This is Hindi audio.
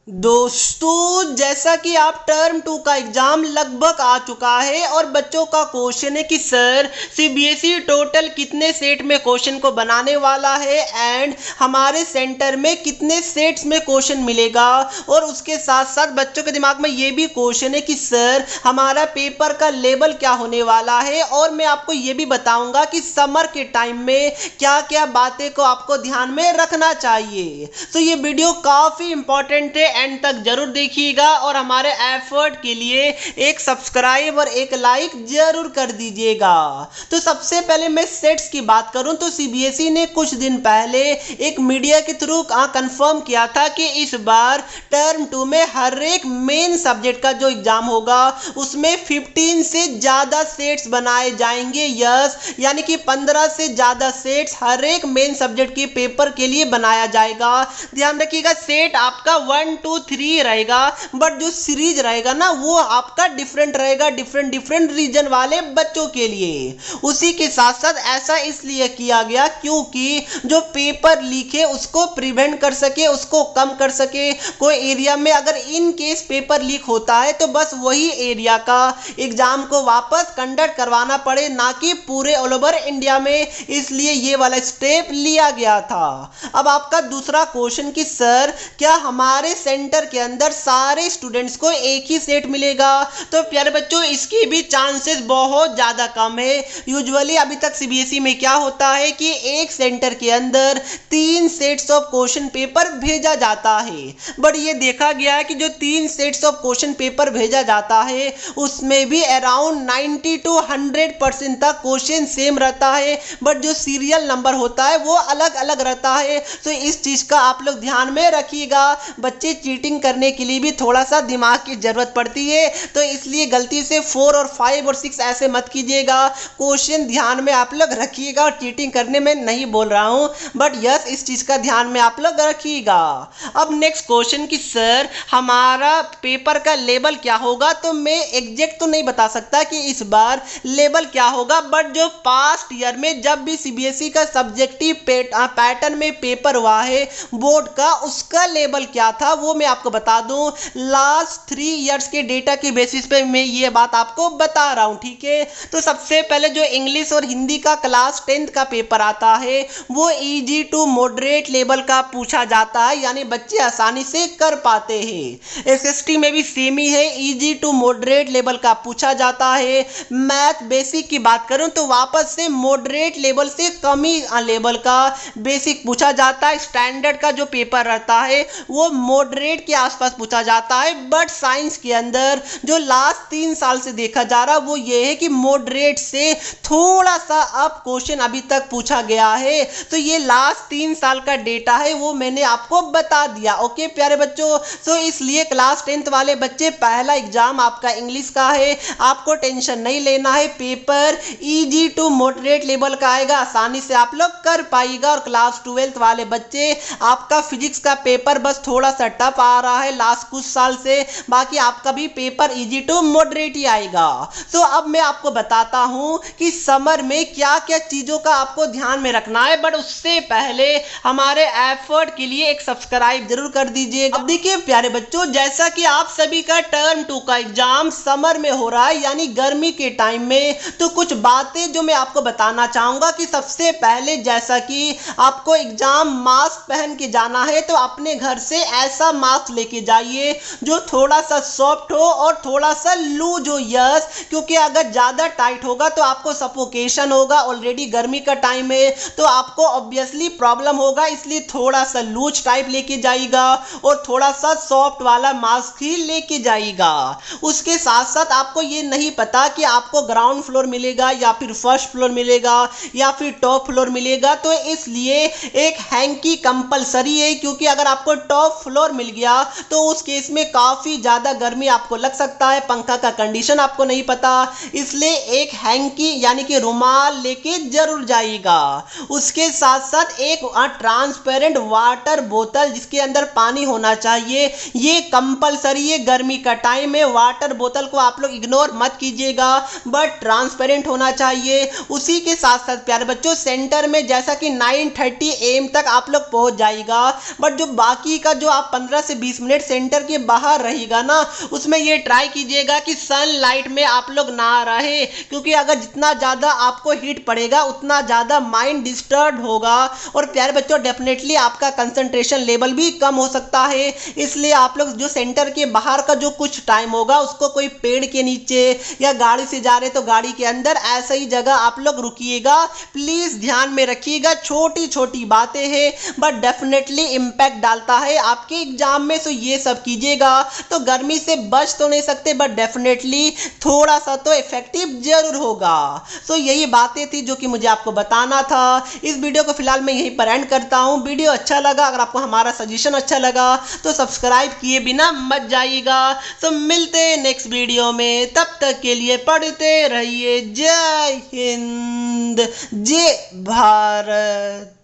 दोस्तों, जैसा कि आप टर्म 2 का एग्जाम लगभग आ चुका है और बच्चों का क्वेश्चन है कि सर सीबीएसई टोटल कितने सेट में क्वेश्चन को बनाने वाला है एंड हमारे सेंटर में कितने सेट्स में क्वेश्चन मिलेगा। और उसके साथ साथ बच्चों के दिमाग में ये भी क्वेश्चन है कि सर हमारा पेपर का लेवल क्या होने वाला है। और मैं आपको ये भी बताऊंगा कि समर के टाइम में क्या क्या बातें को आपको ध्यान में रखना चाहिए। तो ये वीडियो काफ़ी इंपॉर्टेंट है, एंड तक जरूर देखिएगा और हमारे एफर्ट के लिए एक सब्सक्राइब और एक लाइक जरूर कर दीजिएगा। तो सबसे पहले मैं सेट्स की बात करूं तो सीबीएसई ने कुछ दिन पहले एक मीडिया के थ्रू कंफर्म किया था कि इस बार टर्म 2 में हर एक मेन सब्जेक्ट का जो एग्जाम होगा उसमें 15 से ज्यादा सेट्स बनाए जाएंगे। यस, यानी कि 15 से ज्यादा सेट्स हर एक मेन सब्जेक्ट के पेपर के लिए बनाया जाएगा। ध्यान रखिएगा, सेट आपका 1 2 3 रहेगा, बट जो सीरीज रहेगा ना वो आपका डिफरेंट रहेगा, डिफरेंट रीजन वाले बच्चों के लिए। उसी के साथ साथ ऐसा इसलिए किया गया क्योंकि जो पेपर लीक है उसको प्रिवेंट कर सके, उसको कम कर सके। कोई एरिया में अगर इन केस पेपर लीक होता है तो बस वही एरिया का एग्जाम को वापस कंडक्ट करवाना पड़े, ना कि पूरे ऑल ओवर इंडिया में। इसलिए ये वाला स्टेप लिया गया था। अब आपका दूसरा क्वेश्चन कि सर क्या हमारे सेंटर के अंदर सारे स्टूडेंट्स को एक ही सेट मिलेगा? तो प्यारे बच्चों, इसकी भी चांसेस बहुत ज़्यादा कम है। यूजुअली अभी तक सीबीएसई में क्या होता है कि एक सेंटर के अंदर 3 सेट्स ऑफ क्वेश्चन पेपर भेजा जाता है, बट ये देखा गया है कि जो 3 सेट्स ऑफ क्वेश्चन पेपर भेजा जाता है उसमें भी अराउंड 90 to 100% तक क्वेश्चन सेम रहता है, बट जो सीरियल नंबर होता है वो अलग अलग रहता है। तो इस चीज़ का आप लोग ध्यान में रखिएगा। बच्चे चीटिंग करने के लिए भी थोड़ा सा दिमाग की जरूरत पड़ती है, तो इसलिए गलती से 4 और 5 और 6 ऐसे मत कीजिएगा। क्वेश्चन ध्यान में आप लोग रखिएगा, और चीटिंग करने में नहीं बोल रहा हूं, बट यस इस चीज का ध्यान में आप लोग रखिएगा। अब नेक्स्ट क्वेश्चन कि सर हमारा पेपर का लेवल क्या होगा? तो मैं एग्जैक्ट तो नहीं बता सकता कि इस बार लेवल क्या होगा, बट जो पास्ट ईयर में जब भी सीबीएसई का सब्जेक्टिव पैटर्न में पेपर हुआ है बोर्ड का, उसका लेवल क्या था वो मैं आपको बता दूं। लास्ट 3 इयर्स के डेटा के बेसिस पे मैं ये बात आपको बता रहा हूं, ठीक है। तो सबसे पहले जो इंग्लिश और हिंदी का क्लास 10th का पेपर आता है वो इजी टू मॉडरेट लेवल का पूछा जाता है, यानी बच्चे आसानी से कर पाते हैं। एसएसटी में भी सेम ही है, इजी टू मॉडरेट लेवल का पूछा जाता है। मैथ बेसिक की बात करूं तो वापस से मॉडरेट लेवल से कम ही लेवल का बेसिक पूछा जाता है। स्टैंडर्ड का जो पेपर रहता है वो मॉडरेट के आसपास पूछा जाता है, बट साइंस के अंदर जो लास्ट 3 साल से देखा जा रहा वो ये है कि मॉडरेट से थोड़ा सा अप क्वेश्चन अभी तक पूछा गया है। तो ये लास्ट 3 साल का डेटा है, वो मैंने आपको बता दिया। ओके प्यारे बच्चों, तो इसलिए क्लास 10th वाले बच्चे पहला एग्जाम आपका इंग्लिश का है, आपको टेंशन नहीं लेना है। Paper easy to moderate level का आएगा, आसानी से आप लोग कर पाएगा। और क्लास 12th वाले बच्चे आपका फिजिक्स का पेपर बस थोड़ा सा टफ आ रहा है लास्ट कुछ साल से, बाकी आपका भी पेपर इजी टू मॉडरेट ही आएगा। तो अब मैं आपको बताता हूं कि समर में क्या क्या चीजों का आपको ध्यान में रखना है, बट उससे पहले हमारे एफर्ट के लिए एक सब्सक्राइब जरूर कर दीजिएगा। अब देखिए प्यारे बच्चों, जैसा कि आप सभी का टर्म 2 का एग्जाम समर में हो रहा है, यानी गर्मी के टाइम में, तो कुछ बातें जो मैं आपको बताना चाहूंगा कि सबसे पहले जैसा कि आपको एग्जाम मास्क पहन के जाना है, तो अपने घर से ऐसा मास्क लेके जाइए जो थोड़ा सा सॉफ्ट हो और थोड़ा सा लूज हो। यस, क्योंकि अगर ज्यादा टाइट होगा तो आपको सफोकेशन होगा, ऑलरेडी गर्मी का टाइम है तो आपको ऑब्वियसली प्रॉब्लम होगा, इसलिए थोड़ा सा लूज टाइप लेके जाइएगा और थोड़ा सा सॉफ्ट वाला मास्क ही लेके जाइएगा। उसके साथ साथ आपको ये नहीं पता कि आपको ग्राउंड फ्लोर मिलेगा या फिर फर्स्ट फ्लोर मिलेगा या फिर टॉप फ्लोर मिलेगा, तो इसलिए एक हैंकी कंपलसरी है, क्योंकि अगर आपको टॉप फ्लोर मिल गया तो उस केस में काफी ज्यादा गर्मी आपको लग सकता है, पंखा का कंडीशन आपको नहीं पता, इसलिए एक हैंकी यानी कि रुमाल लेके जरूर जाइएगा। उसके साथ साथ एक ट्रांसपेरेंट वाटर बोतल जिसके अंदर पानी होना चाहिए, ये कंपलसरी है। गर्मी का टाइम है, वाटर बोतल को आप लोग इग्नोर मत कीजिएगा, बट ट्रांसपेरेंट होना चाहिए। उसी के साथ साथ प्यारे बच्चों, सेंटर में जैसा कि 9:30 AM तक आप लोग पहुंच जाइएगा, बट जो बाकी का जो आप 15 से 20 मिनट सेंटर के बाहर रहेगा ना, उसमें ये ट्राई कीजिएगा कि सनलाइट में आप लोग ना रहे, क्योंकि अगर जितना ज़्यादा आपको हीट पड़ेगा उतना ज़्यादा माइंड डिस्टर्ब होगा और प्यारे बच्चों डेफिनेटली आपका कंसंट्रेशन लेवल भी कम हो सकता है। इसलिए आप लोग जो सेंटर के बाहर का जो कुछ टाइम होगा उसको कोई पेड़ के नीचे या गाड़ी से जा रहे तो गाड़ी के अंदर ऐसा ही जगह आप लोग रुकिएगा। प्लीज़ ध्यान में रखिएगा, छोटी छोटी बातें हैं बट डेफिनेटली इम्पैक्ट डालता है आपके एग्जाम में। सो ये सब कीजिएगा। तो गर्मी से बच तो नहीं सकते बट डेफिनेटली थोड़ा सा तो इफेक्टिव जरूर होगा। सो यही बातें थी जो कि मुझे आपको बताना था। इस वीडियो को फिलहाल मैं यहीं पर एंड करता हूँ। वीडियो अच्छा लगा, अगर आपको हमारा सजेशन अच्छा लगा तो सब्सक्राइब किए बिना मत जाइएगा। तो मिलते हैं नेक्स्ट वीडियो में, तब तक के लिए पढ़ते रहिए। जय हिंद, जय भारत।